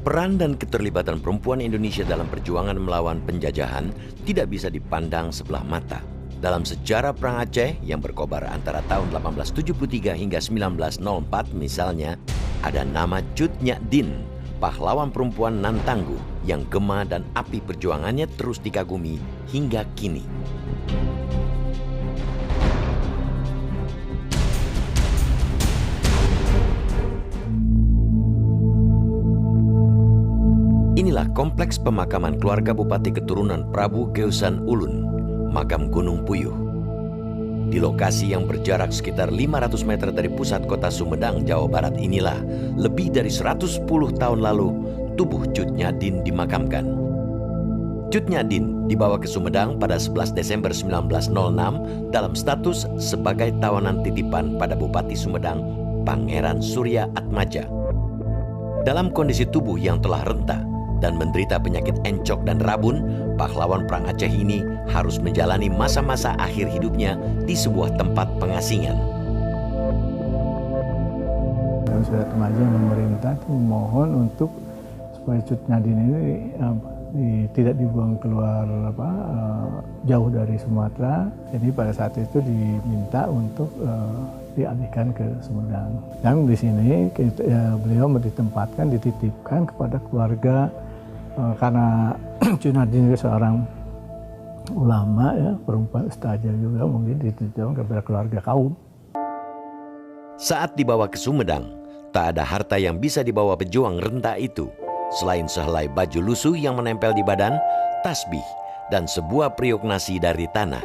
Peran dan keterlibatan perempuan Indonesia dalam perjuangan melawan penjajahan tidak bisa dipandang sebelah mata. Dalam sejarah Perang Aceh yang berkobar antara tahun 1873 hingga 1904 misalnya, ada nama Cut Nyak Dien, pahlawan perempuan nan tangguh yang gema dan api perjuangannya terus dikagumi hingga kini. Inilah kompleks pemakaman keluarga Bupati keturunan Prabu Geusan Ulun, Makam Gunung Puyuh. Di lokasi yang berjarak sekitar 500 meter dari pusat kota Sumedang, Jawa Barat inilah, lebih dari 110 tahun lalu, tubuh Cut Nyak Dien dimakamkan. Cut Nyak Dien dibawa ke Sumedang pada 11 Desember 1906 dalam status sebagai tawanan titipan pada Bupati Sumedang, Pangeran Surya Atmaja. Dalam kondisi tubuh yang telah renta dan menderita penyakit encok dan rabun, pahlawan Perang Aceh ini harus menjalani masa-masa akhir hidupnya di sebuah tempat pengasingan. Surya Atmaja memerintah memohon untuk supaya Cut Nyak Dien ini tidak dibuang keluar jauh dari Sumatera. Jadi pada saat itu diminta untuk dialihkan ke Sumedang. Dan di sini beliau dititipkan kepada keluarga. Karena Cut Nyak Dien seorang ulama, ya, perempuan ustazah juga, mungkin dititipkan kepada keluarga kaum. Saat dibawa ke Sumedang, tak ada harta yang bisa dibawa pejuang renta itu, selain sehelai baju lusuh yang menempel di badan, tasbih, dan sebuah periuk nasi dari tanah.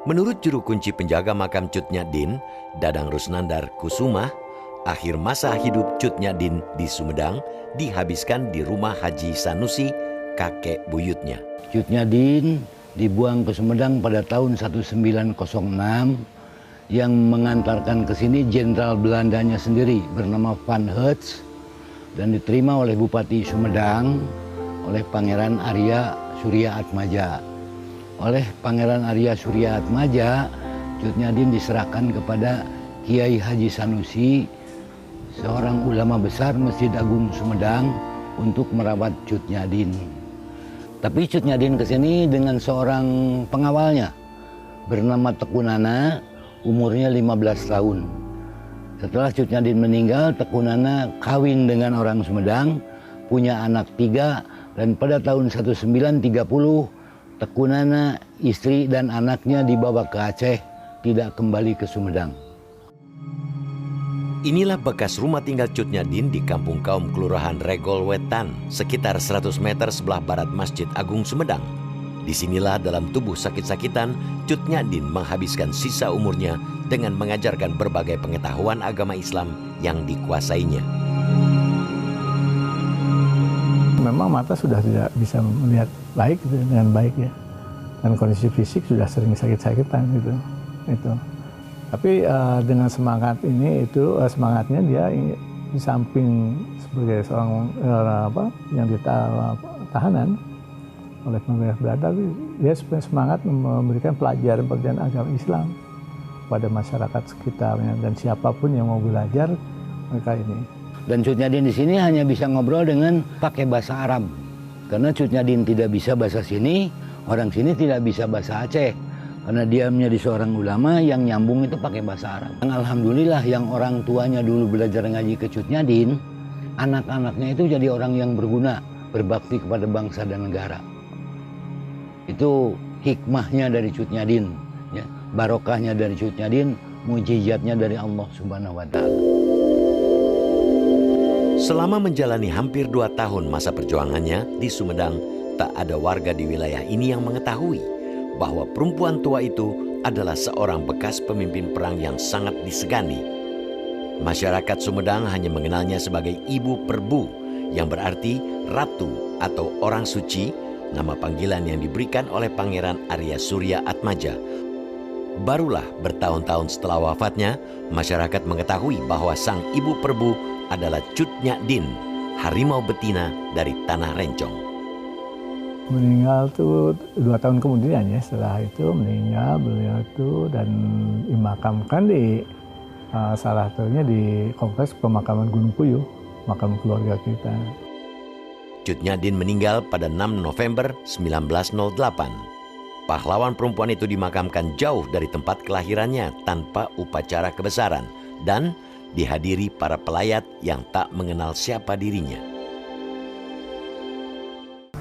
Menurut juru kunci penjaga makam Cut Nyak Dien, Dadang Rusnandar Kusumah, akhir masa hidup Cut Nyak Dien di Sumedang dihabiskan di rumah Haji Sanusi, kakek buyutnya. Cut Nyak Dien dibuang ke Sumedang pada tahun 1906 yang mengantarkan ke sini jenderal Belandanya sendiri bernama Van Hertz dan diterima oleh Bupati Sumedang oleh Pangeran Arya Surya Atmaja. Oleh Pangeran Arya Surya Atmaja, Cut Nyak Dien diserahkan kepada Kiai Haji Sanusi, seorang ulama besar Masjid Agung Sumedang, untuk merawat Cut Nyak Dien. Tapi Cut Nyak Dien kesini dengan seorang pengawalnya bernama Teku Nana, umurnya 15 tahun. Setelah Cut Nyak Dien meninggal, Teku Nana kawin dengan orang Sumedang, punya anak 3, dan pada tahun 1930 Teku Nana, istri dan anaknya dibawa ke Aceh, tidak kembali ke Sumedang. Inilah bekas rumah tinggal Cut Nyak Dien di Kampung Kaum Kelurahan Regol Wetan, sekitar 100 meter sebelah barat Masjid Agung Sumedang. Disinilah dalam tubuh sakit-sakitan, Cut Nyak Dien menghabiskan sisa umurnya dengan mengajarkan berbagai pengetahuan agama Islam yang dikuasainya. Memang mata sudah tidak bisa melihat baik dengan baik, ya, dan kondisi fisik sudah sering sakit-sakitan gitu. Itu. Tapi dengan semangat ini, semangatnya dia di samping sebagai seorang yang ditahanan oleh pemerintah Belanda, dia semangat memberikan pelajaran agama Islam pada masyarakat sekitarnya dan siapapun yang mau belajar mereka ini. Dan Cut Nyak Dien di sini hanya bisa ngobrol dengan pakai bahasa Arab, karena Cut Nyak Dien tidak bisa bahasa sini, orang sini tidak bisa bahasa Aceh. Karena dia menjadi seorang ulama yang nyambung itu pakai bahasa Arab. Alhamdulillah yang orang tuanya dulu belajar ngaji ke Cut Nyak Dien, anak-anaknya itu jadi orang yang berguna, berbakti kepada bangsa dan negara. Itu hikmahnya dari Cut Nyak Dien, ya, barokahnya dari Cut Nyak Dien, mujizatnya dari Allah Subhanahu wa Ta'ala. Selama menjalani hampir 2 tahun masa perjuangannya di Sumedang, tak ada warga di wilayah ini yang mengetahui bahwa perempuan tua itu adalah seorang bekas pemimpin perang yang sangat disegani. Masyarakat Sumedang hanya mengenalnya sebagai Ibu Perbu, yang berarti ratu atau orang suci, nama panggilan yang diberikan oleh Pangeran Arya Surya Atmaja. Barulah bertahun-tahun setelah wafatnya, masyarakat mengetahui bahwa sang Ibu Perbu adalah Cut Nyak Dien, harimau betina dari Tanah Rencong. Meninggal tuh 2 tahun kemudian, ya, setelah itu meninggal beliau tuh dan dimakamkan di salah satunya di kompleks pemakaman Gunung Puyuh, makam keluarga kita. Cut Nyak Dien meninggal pada 6 November 1908. Pahlawan perempuan itu dimakamkan jauh dari tempat kelahirannya tanpa upacara kebesaran dan dihadiri para pelayat yang tak mengenal siapa dirinya.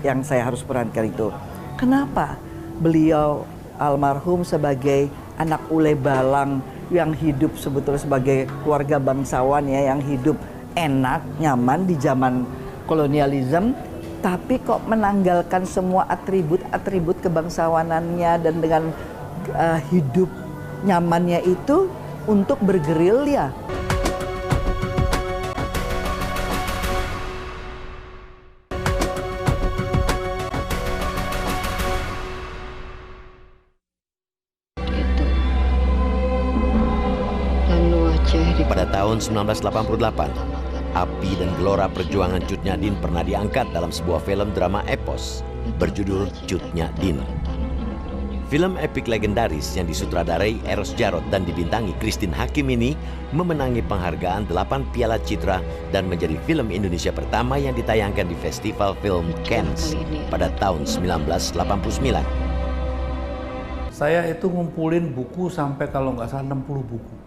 Yang saya harus perankan itu, kenapa beliau almarhum sebagai anak ule balang yang hidup sebetulnya sebagai keluarga bangsawan ya, yang hidup enak, nyaman di zaman kolonialisme, tapi kok menanggalkan semua atribut-atribut kebangsawanannya dan dengan hidup nyamannya itu untuk bergerilya. Pada tahun 1988, api dan gelora perjuangan Cut Nyak Dien pernah diangkat dalam sebuah film drama epos berjudul Cut Nyak Dien. Film epik legendaris yang disutradarai Eros Djarot dan dibintangi Christine Hakim ini memenangi penghargaan 8 Piala Citra dan menjadi film Indonesia pertama yang ditayangkan di Festival Film Cannes pada tahun 1989. Saya itu ngumpulin buku sampai kalau nggak salah 60 buku.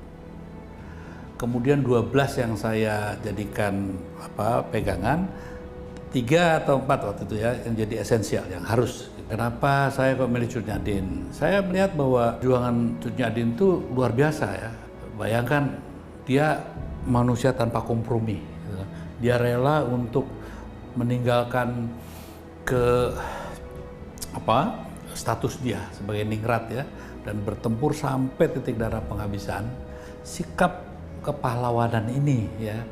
Kemudian 12 yang saya jadikan pegangan, 3 atau 4 waktu itu ya yang jadi esensial, yang harus. Kenapa saya kok milih Cut Nyak Dien? Saya melihat bahwa perjuangan Cut Nyak Dien itu luar biasa ya. Bayangkan dia manusia tanpa kompromi. Dia rela untuk meninggalkan status dia sebagai ningrat ya, dan bertempur sampai titik darah penghabisan. Sikap kepahlawanan ini ya,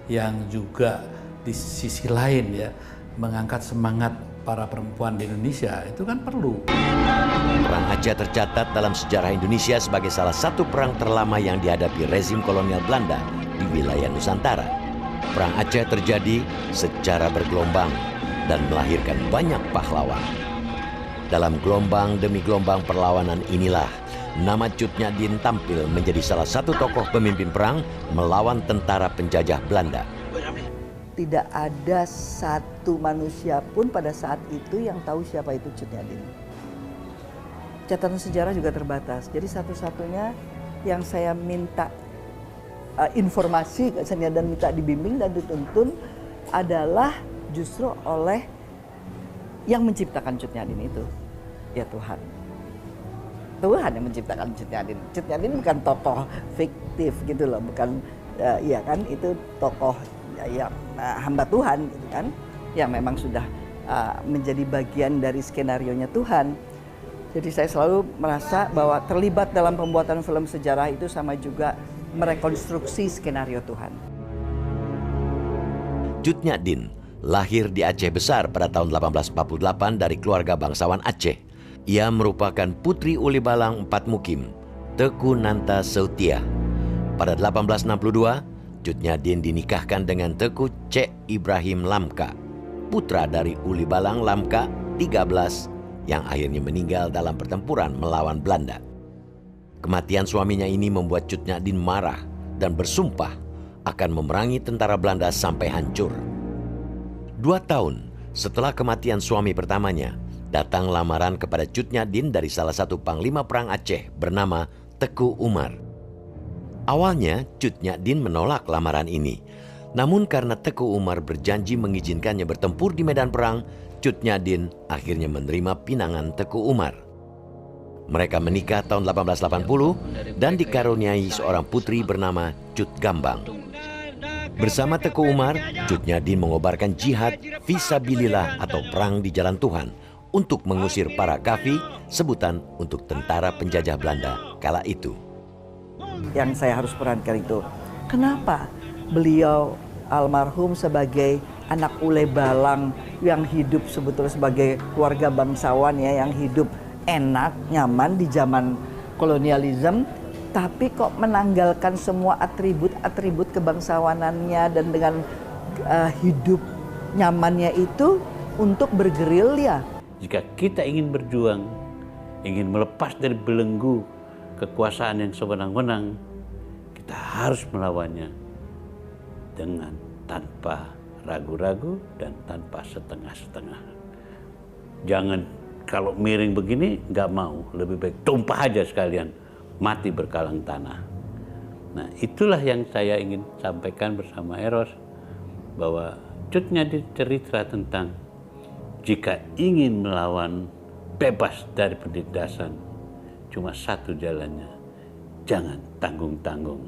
yang juga di sisi lain ya mengangkat semangat para perempuan di Indonesia, itu kan perlu. Perang Aceh tercatat dalam sejarah Indonesia sebagai salah satu perang terlama yang dihadapi rezim kolonial Belanda di wilayah Nusantara. Perang Aceh terjadi secara bergelombang dan melahirkan banyak pahlawan. Dalam gelombang demi gelombang perlawanan inilah nama Cut Nyak Dien tampil menjadi salah satu tokoh pemimpin perang melawan tentara penjajah Belanda. Tidak ada satu manusia pun pada saat itu yang tahu siapa itu Cut Nyak Dien. Catatan sejarah juga terbatas. Jadi satu-satunya yang saya minta informasi dan minta dibimbing dan dituntun adalah justru oleh yang menciptakan Cut Nyak Dien itu, ya Tuhan. Tuhan yang menciptakan Cut Nyak Dien. Cut Nyak Dien bukan tokoh fiktif gitu loh, bukan ya kan, itu tokoh yang hamba Tuhan gitu kan, yang memang sudah menjadi bagian dari skenarionya Tuhan. Jadi saya selalu merasa bahwa terlibat dalam pembuatan film sejarah itu sama juga merekonstruksi skenario Tuhan. Cut Nyak Dien lahir di Aceh Besar pada tahun 1848 dari keluarga bangsawan Aceh. Ia merupakan putri Uli Balang Empat Mukim, Teku Nanta Seutia. Pada 1862, Cut Nyak Dien dinikahkan dengan Teku Cek Ibrahim Lamka, putra dari Uli Balang Lamka 13 yang akhirnya meninggal dalam pertempuran melawan Belanda. Kematian suaminya ini membuat Cut Nyak Dien marah dan bersumpah akan memerangi tentara Belanda sampai hancur. 2 tahun setelah kematian suami pertamanya, datang lamaran kepada Cut Nyak Dien dari salah satu panglima perang Aceh bernama Teku Umar. Awalnya Cut Nyak Dien menolak lamaran ini. Namun karena Teku Umar berjanji mengizinkannya bertempur di medan perang, Cut Nyak Dien akhirnya menerima pinangan Teku Umar. Mereka menikah tahun 1880 dan dikaruniai seorang putri bernama Cut Gambang. Bersama Teku Umar, Cut Nyak Dien mengobarkan jihad fisabilillah atau perang di jalan Tuhan untuk mengusir para kafi, sebutan untuk tentara penjajah Belanda kala itu. Yang saya harus perankan itu, kenapa beliau almarhum sebagai anak ule balang yang hidup sebetulnya sebagai keluarga bangsawan ya, yang hidup enak, nyaman di zaman kolonialisme, tapi kok menanggalkan semua atribut-atribut kebangsawanannya dan dengan hidup nyamannya itu untuk bergerilya. Jika kita ingin berjuang, ingin melepas dari belenggu kekuasaan yang sewenang-wenang, kita harus melawannya dengan tanpa ragu-ragu dan tanpa setengah-setengah. Jangan kalau miring begini nggak mau, lebih baik tumpah aja sekalian, mati berkalang tanah. Nah, itulah yang saya ingin sampaikan bersama Eros, bahwa Cut Nyaddin cerita tentang jika ingin melawan bebas dari penindasan, cuma satu jalannya, jangan tanggung-tanggung.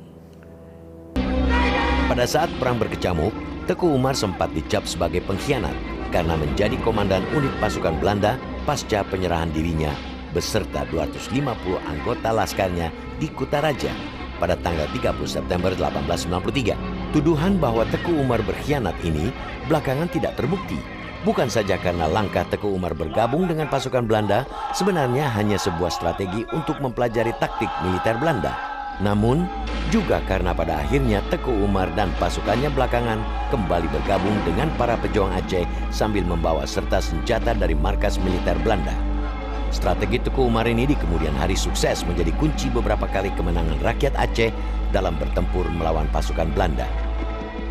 Pada saat perang berkecamuk, Teku Umar sempat dicap sebagai pengkhianat karena menjadi komandan unit pasukan Belanda pasca penyerahan dirinya beserta 250 anggota laskarnya di Kutaraja pada tanggal 30 September 1893. Tuduhan bahwa Teku Umar berkhianat ini belakangan tidak terbukti. Bukan saja karena langkah Teku Umar bergabung dengan pasukan Belanda sebenarnya hanya sebuah strategi untuk mempelajari taktik militer Belanda. Namun, juga karena pada akhirnya Teku Umar dan pasukannya belakangan kembali bergabung dengan para pejuang Aceh sambil membawa serta senjata dari markas militer Belanda. Strategi Teku Umar ini di kemudian hari sukses menjadi kunci beberapa kali kemenangan rakyat Aceh dalam bertempur melawan pasukan Belanda.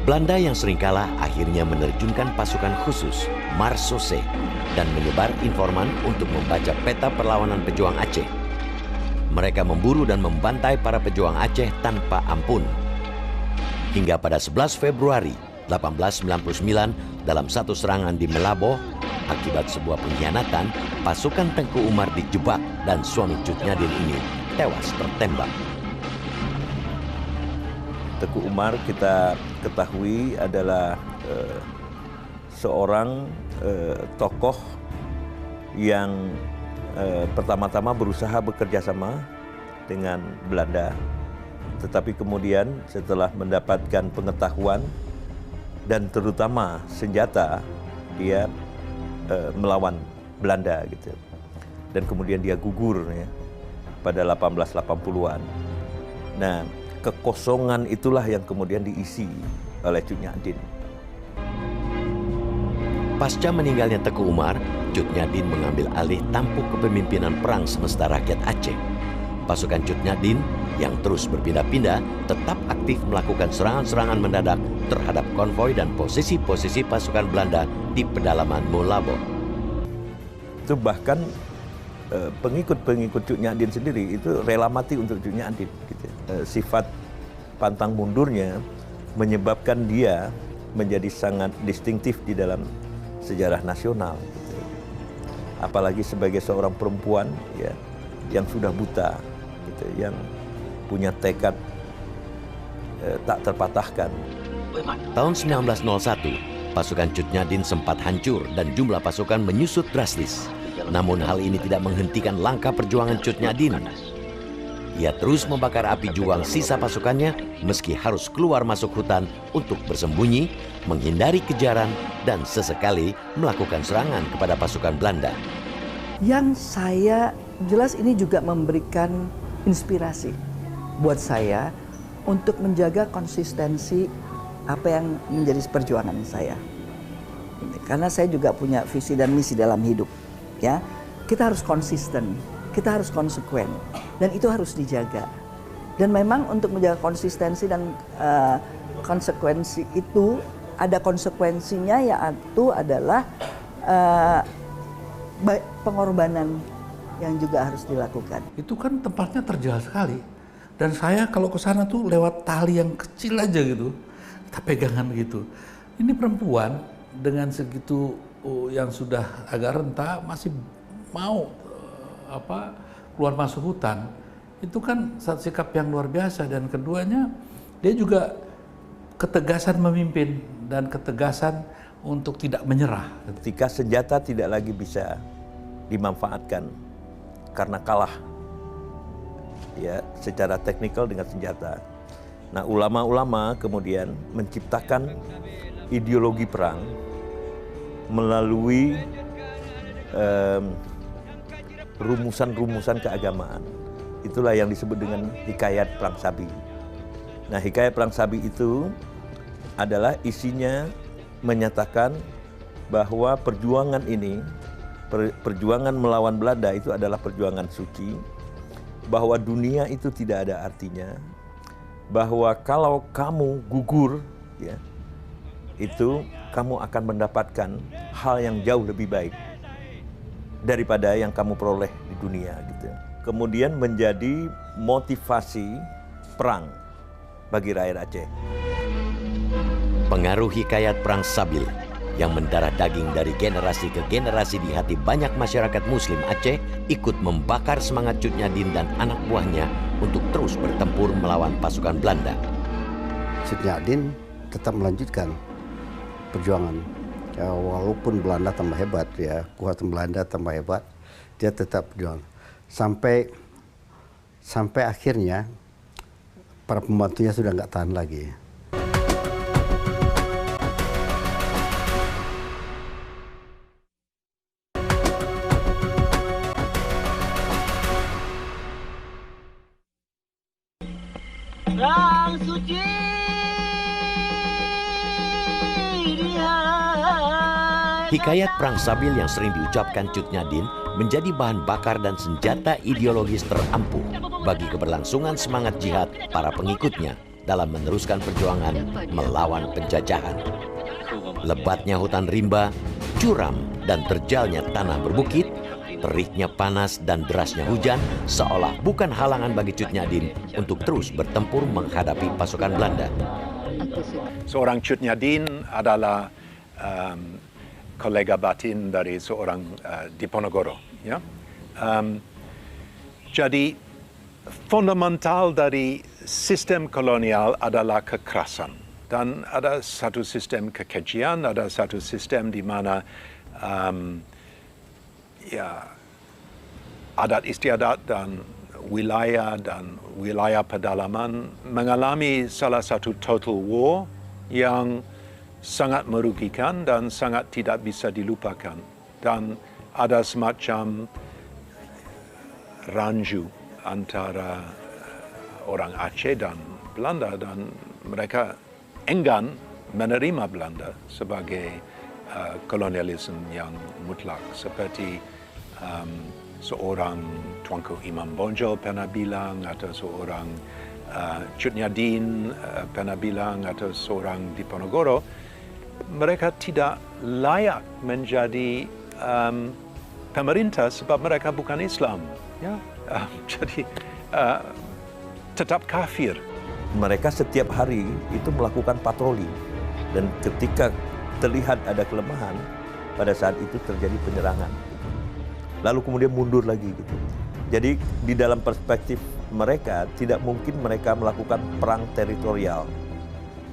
Belanda yang sering kalah akhirnya menerjunkan pasukan khusus, Marsose, dan menyebar informan untuk membaca peta perlawanan pejuang Aceh. Mereka memburu dan membantai para pejuang Aceh tanpa ampun. Hingga pada 11 Februari 1899 dalam satu serangan di Melabo, akibat sebuah pengkhianatan, pasukan Teku Umar dijebak dan suami Cut Nyaddin ini tewas tertembak. Teku Umar kita ketahui adalah seorang tokoh yang pertama-tama berusaha bekerja sama dengan Belanda, tetapi kemudian setelah mendapatkan pengetahuan dan terutama senjata, dia melawan Belanda gitu. Dan kemudian dia gugur ya, pada 1880-an. Nah, kekosongan itulah yang kemudian diisi oleh Cut Nyaddin. Pasca meninggalnya Teku Umar, Cut Nyaddin mengambil alih tampuk kepemimpinan perang semesta rakyat Aceh. Pasukan Cut Nyaddin yang terus berpindah-pindah tetap aktif melakukan serangan-serangan mendadak terhadap konvoi dan posisi-posisi pasukan Belanda di pedalaman Molabo. Itu bahkan pengikut-pengikut Cut Nyaddin sendiri itu rela mati untuk Cut Nyaddin. Gitu. Sifat pantang mundurnya menyebabkan dia menjadi sangat distintif di dalam sejarah nasional. Gitu. Apalagi sebagai seorang perempuan ya, yang sudah buta, gitu, yang punya tekad tak terpatahkan. Tahun 1901, pasukan Cut Nyaddin sempat hancur dan jumlah pasukan menyusut drastis. Namun hal ini tidak menghentikan langkah perjuangan Cut Nyaddin. Ia terus membakar api juang sisa pasukannya meski harus keluar masuk hutan untuk bersembunyi, menghindari kejaran, dan sesekali melakukan serangan kepada pasukan Belanda. Yang saya jelas ini juga memberikan inspirasi buat saya untuk menjaga konsistensi apa yang menjadi perjuangan saya. Karena saya juga punya visi dan misi dalam hidup. Ya, kita harus konsisten, kita harus konsekuen, dan itu harus dijaga. Dan memang untuk menjaga konsistensi dan konsekuensi itu ada konsekuensinya, yaitu adalah pengorbanan yang juga harus dilakukan. Itu kan tempatnya terjal sekali. Dan saya kalau ke sana tuh lewat tali yang kecil aja gitu, kita pegangan gitu. Ini perempuan dengan segitu yang sudah agak renta masih mau keluar masuk hutan. Itu kan satu sikap yang luar biasa. Dan keduanya, dia juga ketegasan memimpin dan ketegasan untuk tidak menyerah. Ketika senjata tidak lagi bisa dimanfaatkan karena kalah ya secara teknikal dengan senjata. Nah, ulama-ulama kemudian menciptakan ideologi perang melalui rumusan-rumusan keagamaan. Itulah yang disebut dengan Hikayat Perang Sabi. Nah, Hikayat Perang Sabi itu adalah isinya menyatakan bahwa perjuangan ini, perjuangan melawan Belanda itu adalah perjuangan suci, bahwa dunia itu tidak ada artinya, bahwa kalau kamu gugur, ya, itu kamu akan mendapatkan hal yang jauh lebih baik daripada yang kamu peroleh di dunia gitu. Kemudian menjadi motivasi perang bagi rakyat Aceh. Pengaruh hikayat Perang Sabil yang mendarah daging dari generasi ke generasi di hati banyak masyarakat Muslim Aceh ikut membakar semangat Cut Nyadin dan anak buahnya untuk terus bertempur melawan pasukan Belanda. Cut Nyadin tetap melanjutkan perjuangan. Ya, walaupun Belanda tambah hebat, ya, kekuatan Belanda tambah hebat, dia tetap berjuang. Sampai akhirnya para pembantunya sudah nggak tahan lagi. Perang suci Hikayat Perang Sabil yang sering diucapkan Cut Nyadin menjadi bahan bakar dan senjata ideologis terampuh bagi keberlangsungan semangat jihad para pengikutnya dalam meneruskan perjuangan melawan penjajahan. Lebatnya hutan rimba, curam dan terjalnya tanah berbukit, teriknya panas dan derasnya hujan seolah bukan halangan bagi Cut Nyadin untuk terus bertempur menghadapi pasukan Belanda. Seorang Cut Nyadin adalah kolega batin dari seorang Diponegoro. Ya? Jadi fundamental dari sistem kolonial adalah kekerasan. Dan ada satu sistem kekejian, ada satu sistem di mana adat istiadat dan wilayah pedalaman mengalami salah satu total war yang sangat merugikan dan sangat tidak bisa dilupakan. Dan ada semacam ranju antara orang Aceh dan Belanda, dan mereka enggan menerima Belanda sebagai kolonialisme yang mutlak. Seperti seorang Tuanku Imam Bonjol pernah bilang, atau seorang Cut Nyadin pernah bilang, atau seorang Diponegoro, mereka tidak layak menjadi pemerintah sebab mereka bukan Islam. Ya? Jadi tetap kafir. Mereka setiap hari itu melakukan patroli, dan ketika terlihat ada kelemahan, pada saat itu terjadi penyerangan. Lalu kemudian mundur lagi gitu. Jadi di dalam perspektif mereka tidak mungkin mereka melakukan perang teritorial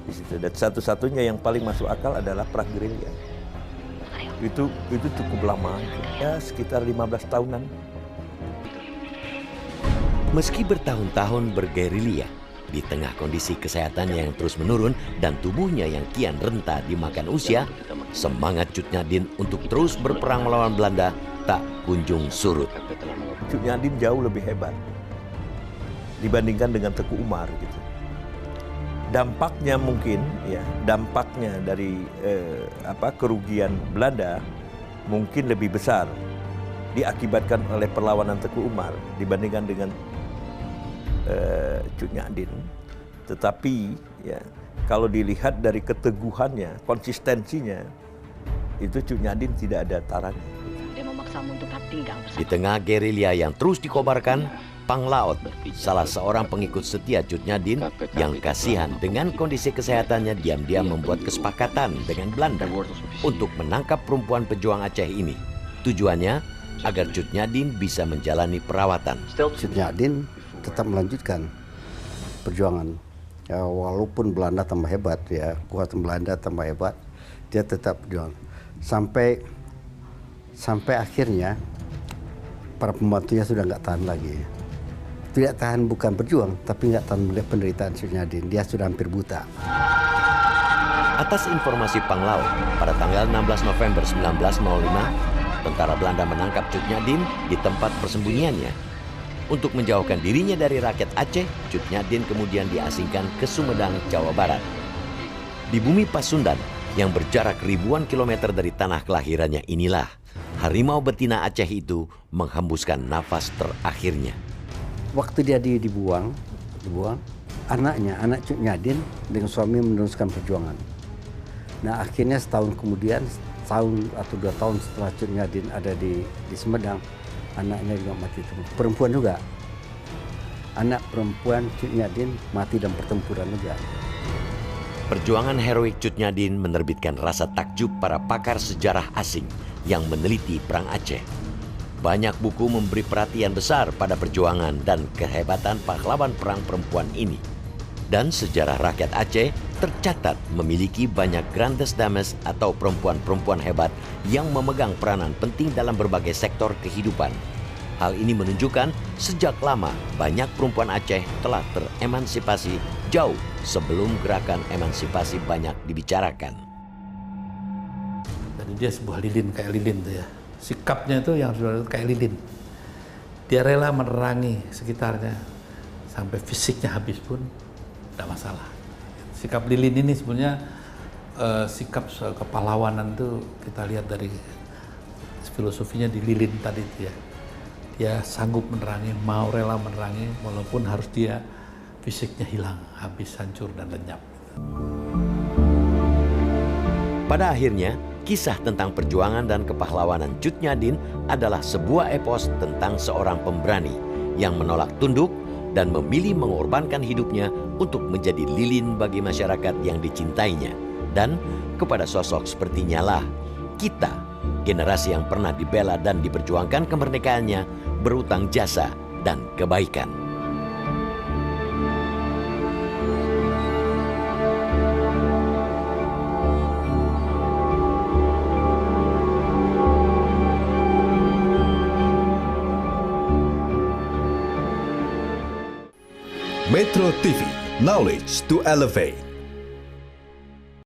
di situ. Dan satu-satunya yang paling masuk akal adalah perang gerilya. Itu cukup lama, ya sekitar 15 tahunan. Meski bertahun-tahun bergerilya, di tengah kondisi kesehatannya yang terus menurun dan tubuhnya yang kian renta dimakan usia, semangat Cut Nyadin untuk terus berperang melawan Belanda tak kunjung surut. Cut Nyadin jauh lebih hebat dibandingkan dengan Teku Umar gitu. Dampaknya mungkin ya, dampaknya dari kerugian Belanda mungkin lebih besar diakibatkan oleh perlawanan Teku Umar dibandingkan dengan Cut Nyadin. Tetapi ya, kalau dilihat dari keteguhannya, konsistensinya, itu Cut Nyadin tidak ada taranya. Dia memaksamu untuk tinggal bersama. Di tengah gerilya yang terus dikobarkan, Pang Laut, salah seorang pengikut setia Cut Nyadin yang kasihan dengan kondisi kesehatannya, diam-diam membuat kesepakatan dengan Belanda untuk menangkap perempuan pejuang Aceh ini. Tujuannya agar Cut Nyadin bisa menjalani perawatan. Cut Nyadin tetap melanjutkan perjuangan. Ya, walaupun Belanda tambah hebat, ya, kekuatan Belanda tambah hebat, dia tetap berjuang. Sampai akhirnya para pembantunya sudah nggak tahan lagi. Tidak tahan bukan berjuang, tapi nggak tahan melihat penderitaan Cut Nyadin. Dia sudah hampir buta. Atas informasi Pang Laut, pada tanggal 16 November 1905, tentara Belanda menangkap Cut Nyadin di tempat persembunyiannya. Untuk menjauhkan dirinya dari rakyat Aceh, Cut Nyadin kemudian diasingkan ke Sumedang, Jawa Barat. Di bumi Pasundan yang berjarak ribuan kilometer dari tanah kelahirannya inilah, harimau betina Aceh itu menghembuskan nafas terakhirnya. Waktu dia dibuang, anak Cut Nyadin dengan suami meneruskan perjuangan. Nah akhirnya setahun kemudian, tahun atau 2 tahun setelah Cut Nyadin ada di Sumedang, anaknya juga mati. Perempuan juga. Anak perempuan Cut Nyadin mati dalam pertempuran juga. Perjuangan heroik Cut Nyadin menerbitkan rasa takjub para pakar sejarah asing yang meneliti Perang Aceh. Banyak buku memberi perhatian besar pada perjuangan dan kehebatan pahlawan perang perempuan ini. Dan sejarah rakyat Aceh tercatat memiliki banyak grandes dames atau perempuan-perempuan hebat yang memegang peranan penting dalam berbagai sektor kehidupan. Hal ini menunjukkan sejak lama banyak perempuan Aceh telah teremansipasi jauh sebelum gerakan emansipasi banyak dibicarakan. Jadi dia sebuah lilin, kayak lilin tuh ya. Sikapnya itu yang sudah kayak lilin. Dia rela menerangi sekitarnya sampai fisiknya habis pun tidak masalah. Sikap lilin ini sebenarnya sikap kepahlawanan itu kita lihat dari filosofinya di lilin tadi itu ya. Dia sanggup menerangi, mau rela menerangi walaupun harus dia fisiknya hilang, habis, hancur dan lenyap. Pada akhirnya, kisah tentang perjuangan dan kepahlawanan Cut Nyadin adalah sebuah epos tentang seorang pemberani yang menolak tunduk dan memilih mengorbankan hidupnya untuk menjadi lilin bagi masyarakat yang dicintainya. Dan kepada sosok sepertinya lah, kita, generasi yang pernah dibela dan diperjuangkan kemerdekaannya, berutang jasa dan kebaikan. Metro TV, knowledge to elevate.